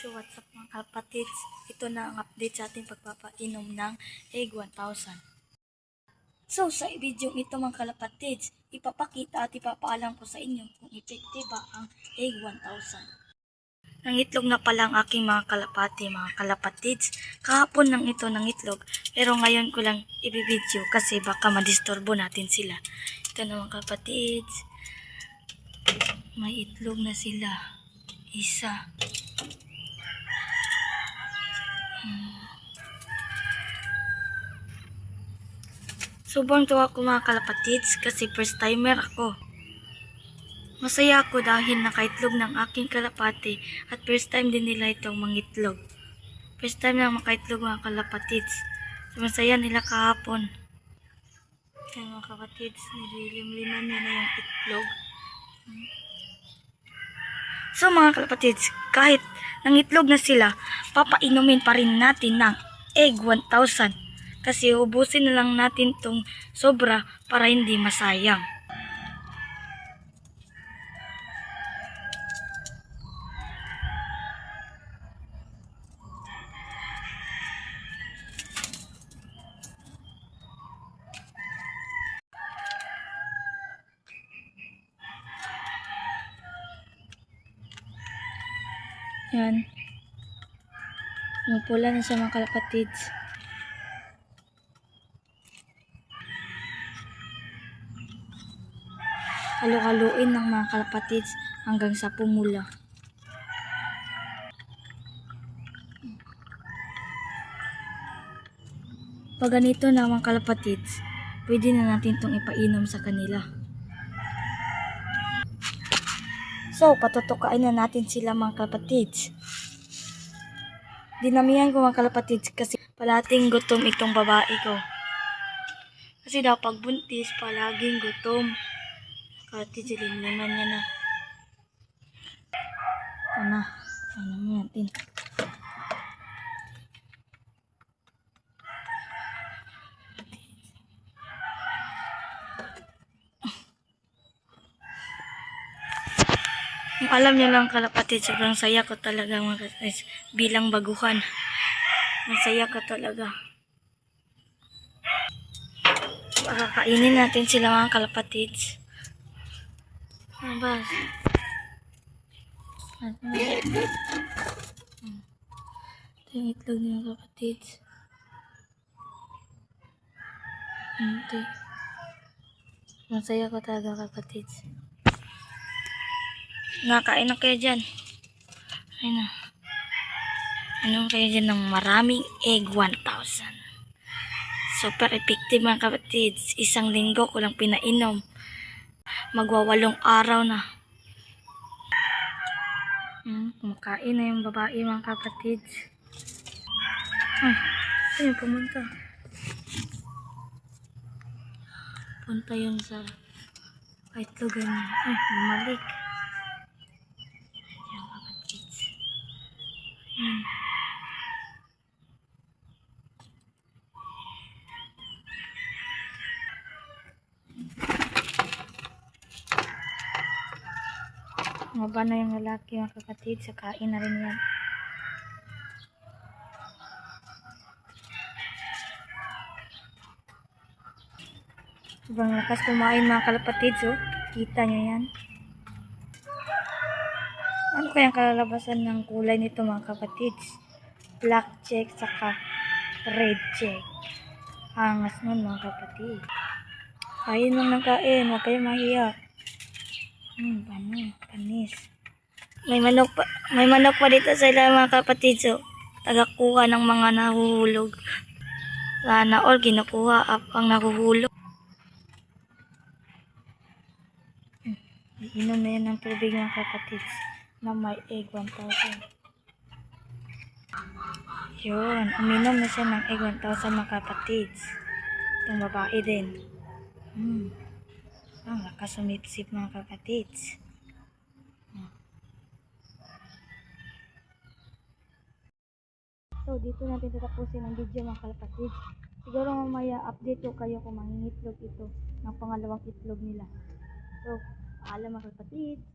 So what's up mga kapatids? Ito na ang update sa ating pagpapainom ng Egg 1000. So sa video ito mga kalapatids, ipapakita at ipapaalam ko sa inyo kung effective ba ang Egg 1000. Nangitlog na pala ang aking mga kalapatids. Kahapon lang ito nangitlog, pero ngayon ko lang ibibideo kasi baka madisturbo natin sila. Ito na mga kalapatids, may itlog na sila. Isa. Sobrang tuwa ko mga kalapatids kasi first timer ako. Masaya ako dahil nakaitlog ng aking kalapati at first time din nila itong mangitlog. First time na makaitlog mga kalapatids. So, masaya nila kahapon. Kaya mga kalapatids, nililimliman niya na yung itlog. So mga kalapatids, kahit nangitlog na sila, papainumin pa rin natin ng Egg 1000. Kasi ubusin na lang natin tong sobra para hindi masayang. Yan. Mapula na siya mga kalapatids. Halo-haloin ng mga kalapatids hanggang sa pumula. Pag ganito na mga kalapatids, pwede na natin itong ipainom sa kanila. So, patutukain na natin sila mga kalapatids. Dinamihan ko mga kalapatids kasi palating gutom itong babae ko. Kasi daw pag buntis, palaging gutom. Kalapatids, limliman niya na. Ito na. Ano natin. Kung alam niyo lang kalapatids, sobrang saya ko talaga mga kalapatids bilang baguhan. Masaya ko talaga. Pakakainin natin sila mga kalapatids. Abas. Ito yung itlog ng mga kalapatids. Ito. Masaya ko talaga kalapatids. Nakain na kayo dyan. Ayun na. Inom kayo dyan ng maraming Egg 1000. Super effective mga kapatids. Isang linggo ko lang pinainom. Magwawalong araw na. Kumakain na yung babae mga kapatids. Ay, saan yung pumunta? Punta yun sa itlogan niya. Ay, bumalik. Ayan kapatids. Ayan. Maba na yung lalaki mga kapatid, sa kain na rin yan. Sobrang lakas kumain mga kalapatids, oh. Kita nyo yan. Ano kayang kalalabasan ng kulay nito mga kapatids? Black check saka red check. Angas nun mga kapatid. Kain lang ng kain, huwag kayo mahiya. Panis. May manok pa dito sa ilang mga kapatid. So, tagakuha ng mga nahuhulog. Sana all kinukuha ang nahuhulog. Inom na yan ng tubig mga kapatid na may Egg 1000. Yun, uminom na siya ng Egg 1000 mga kapatid. Itong babae din. Ang lakas sumipsip mga kapatids. So, dito natin tatapusin ang video mga kapatids. Siguro mamaya update ko kayo kung mangingitlog ito ng pangalawang itlog nila. So, paalam mga kapatids.